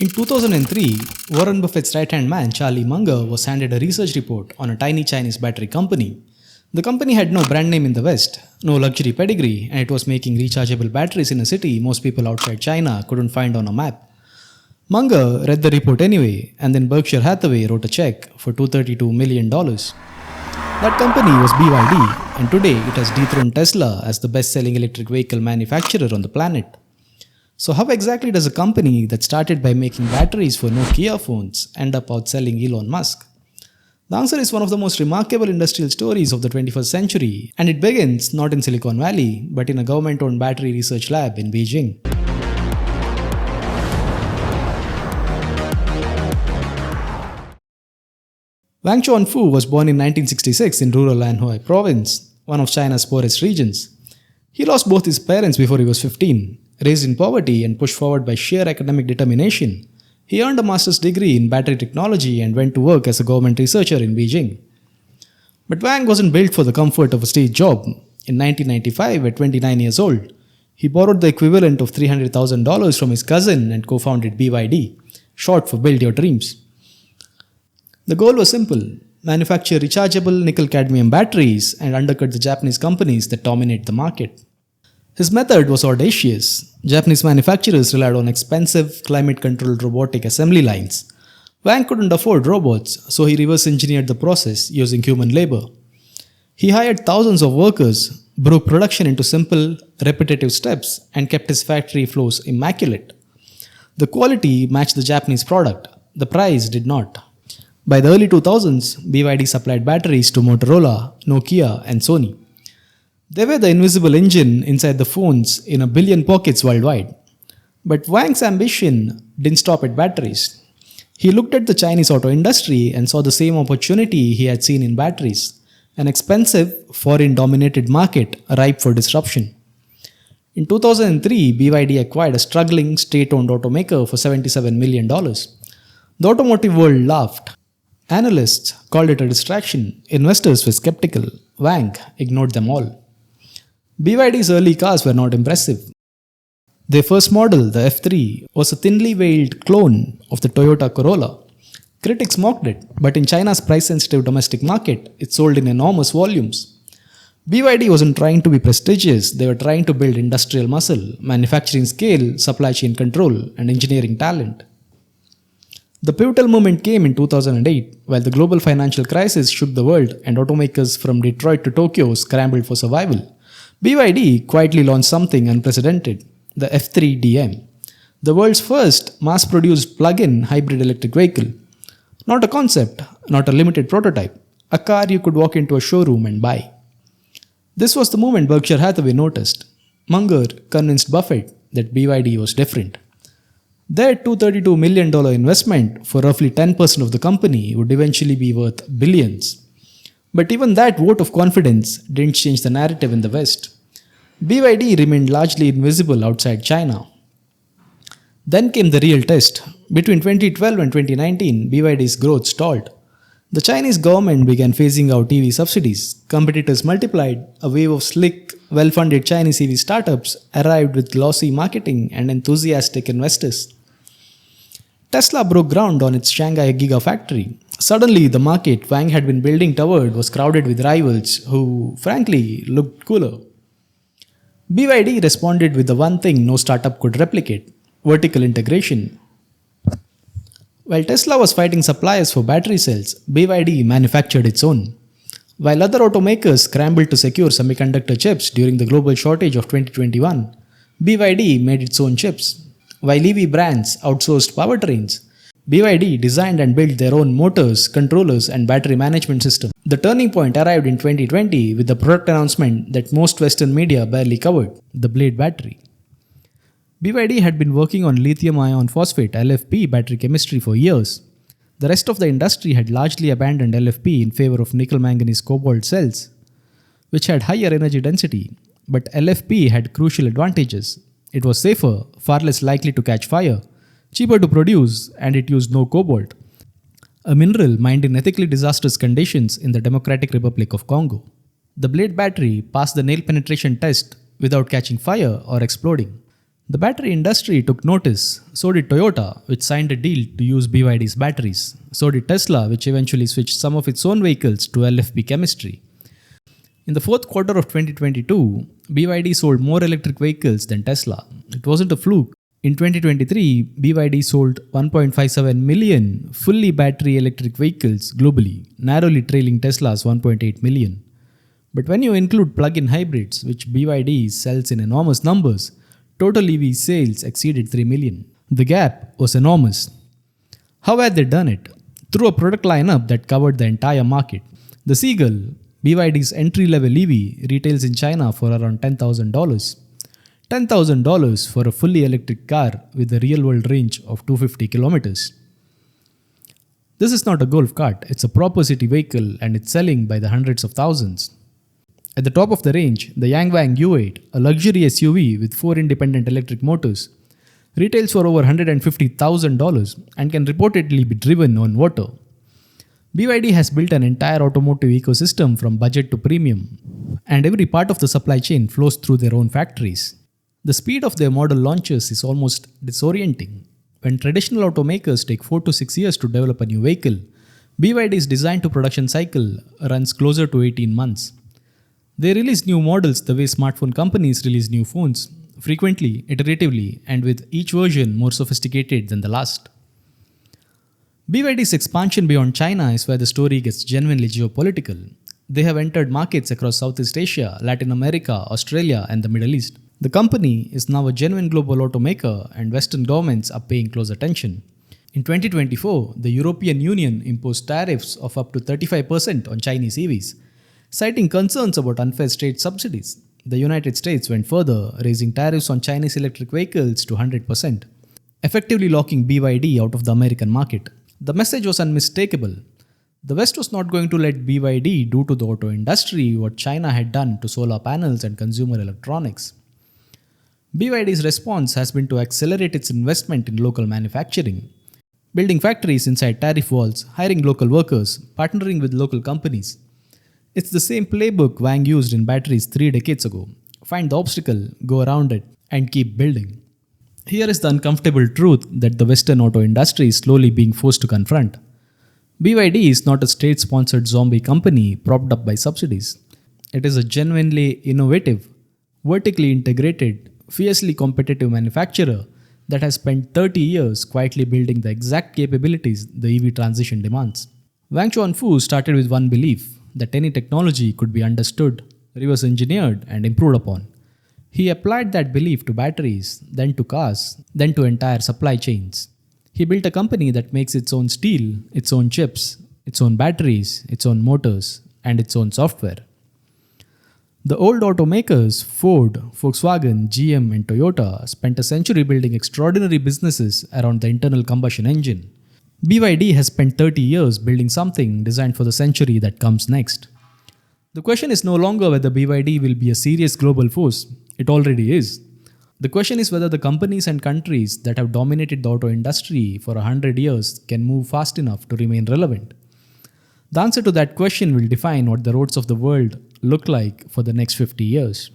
In 2003, Warren Buffett's right-hand man, Charlie Munger, was handed a research report on a tiny Chinese battery company. The company had no brand name in the West, no luxury pedigree, and it was making rechargeable batteries in a city most people outside China couldn't find on a map. Munger read the report anyway, and then Berkshire Hathaway wrote a check for $232 million. That company was BYD, and today it has dethroned Tesla as the best-selling electric vehicle manufacturer on the planet. So how exactly does a company that started by making batteries for Nokia phones end up outselling Elon Musk? The answer is one of the most remarkable industrial stories of the 21st century, and it begins not in Silicon Valley, but in a government-owned battery research lab in Beijing. Wang Chuanfu was born in 1966 in rural Anhui province, one of China's poorest regions. He lost both his parents before he was 15. Raised in poverty and pushed forward by sheer academic determination, he earned a master's degree in battery technology and went to work as a government researcher in Beijing. But Wang wasn't built for the comfort of a stage job. In 1995, at 29 years old, he borrowed the equivalent of $300,000 from his cousin and co-founded BYD, short for Build Your Dreams. The goal was simple: manufacture rechargeable nickel-cadmium batteries and undercut the Japanese companies that dominate the market. His method was audacious. Japanese manufacturers relied on expensive, climate-controlled robotic assembly lines. Wang couldn't afford robots, so he reverse-engineered the process using human labor. He hired thousands of workers, broke production into simple, repetitive steps, and kept his factory floors immaculate. The quality matched the Japanese product. The price did not. By the early 2000s, BYD supplied batteries to Motorola, Nokia, and Sony. They were the invisible engine inside the phones in a billion pockets worldwide. But Wang's ambition didn't stop at batteries. He looked at the Chinese auto industry and saw the same opportunity he had seen in batteries: an expensive, foreign-dominated market ripe for disruption. In 2003, BYD acquired a struggling, state-owned automaker for $77 million. The automotive world laughed. Analysts called it a distraction. Investors were skeptical. Wang ignored them all. BYD's early cars were not impressive. Their first model, the F3, was a thinly veiled clone of the Toyota Corolla. Critics mocked it, but in China's price-sensitive domestic market, it sold in enormous volumes. BYD wasn't trying to be prestigious, they were trying to build industrial muscle, manufacturing scale, supply chain control, and engineering talent. The pivotal moment came in 2008, while the global financial crisis shook the world and automakers from Detroit to Tokyo scrambled for survival. BYD quietly launched something unprecedented: the F3DM, the world's first mass-produced plug-in hybrid electric vehicle. Not a concept, not a limited prototype, a car you could walk into a showroom and buy. This was the moment Berkshire Hathaway noticed. Munger convinced Buffett that BYD was different. Their $232 million investment for roughly 10% of the company would eventually be worth billions. But even that vote of confidence didn't change the narrative in the West. BYD remained largely invisible outside China. Then came the real test. Between 2012 and 2019, BYD's growth stalled. The Chinese government began phasing out EV subsidies. Competitors multiplied. A wave of slick, well-funded Chinese EV startups arrived with glossy marketing and enthusiastic investors. Tesla broke ground on its Shanghai Gigafactory. Suddenly, the market Wang had been building toward was crowded with rivals who, frankly, looked cooler. BYD responded with the one thing no startup could replicate: vertical integration. While Tesla was fighting suppliers for battery cells, BYD manufactured its own. While other automakers scrambled to secure semiconductor chips during the global shortage of 2021, BYD made its own chips. While EV brands outsourced powertrains, BYD designed and built their own motors, controllers, and battery management system. The turning point arrived in 2020 with the product announcement that most Western media barely covered: the Blade battery. BYD had been working on lithium iron phosphate (LFP) battery chemistry for years. The rest of the industry had largely abandoned LFP in favor of nickel manganese cobalt cells, which had higher energy density. But LFP had crucial advantages. It was safer, far less likely to catch fire, cheaper to produce, and it used no cobalt, a mineral mined in ethically disastrous conditions in the Democratic Republic of Congo. The Blade battery passed the nail penetration test without catching fire or exploding. The battery industry took notice, so did Toyota, which signed a deal to use BYD's batteries. So did Tesla, which eventually switched some of its own vehicles to LFP chemistry. In the fourth quarter of 2022, BYD sold more electric vehicles than Tesla. It wasn't a fluke. In 2023, BYD sold 1.57 million fully battery electric vehicles globally, narrowly trailing Tesla's 1.8 million. But when you include plug-in hybrids, which BYD sells in enormous numbers, total EV sales exceeded 3 million. The gap was enormous. How had they done it? Through a product lineup that covered the entire market. The Seagull, BYD's entry-level EV, retails in China for around $10,000. $10,000 for a fully electric car with a real-world range of 250 kilometers. This is not a golf cart, it's a proper city vehicle and it's selling by the hundreds of thousands. At the top of the range, the Yangwang U8, a luxury SUV with 4 independent electric motors, retails for over $150,000 and can reportedly be driven on water. BYD has built an entire automotive ecosystem from budget to premium, and every part of the supply chain flows through their own factories. The speed of their model launches is almost disorienting. When traditional automakers take 4 to 6 years to develop a new vehicle, BYD's design to production cycle runs closer to 18 months. They release new models the way smartphone companies release new phones, frequently, iteratively, and with each version more sophisticated than the last. BYD's expansion beyond China is where the story gets genuinely geopolitical. They have entered markets across Southeast Asia, Latin America, Australia, and the Middle East. The company is now a genuine global automaker, and Western governments are paying close attention. In 2024, the European Union imposed tariffs of up to 35% on Chinese EVs, citing concerns about unfair state subsidies. The United States went further, raising tariffs on Chinese electric vehicles to 100%, effectively locking BYD out of the American market. The message was unmistakable. The West was not going to let BYD do to the auto industry what China had done to solar panels and consumer electronics. BYD's response has been to accelerate its investment in local manufacturing, building factories inside tariff walls, hiring local workers, partnering with local companies. It's the same playbook Wang used in batteries 3 decades ago. Find the obstacle, go around it, and keep building. Here is the uncomfortable truth that the Western auto industry is slowly being forced to confront. BYD is not a state-sponsored zombie company propped up by subsidies. It is a genuinely innovative, vertically integrated, fiercely competitive manufacturer that has spent 30 years quietly building the exact capabilities the EV transition demands. Wang Chuanfu started with one belief, that any technology could be understood, reverse engineered, and improved upon. He applied that belief to batteries, then to cars, then to entire supply chains. He built a company that makes its own steel, its own chips, its own batteries, its own motors, and its own software. The old automakers, Ford, Volkswagen, GM, and Toyota, spent a century building extraordinary businesses around the internal combustion engine. BYD has spent 30 years building something designed for the century that comes next. The question is no longer whether BYD will be a serious global force. It already is. The question is whether the companies and countries that have dominated the auto industry for 100 years can move fast enough to remain relevant. The answer to that question will define what the roads of the world look like for the next 50 years.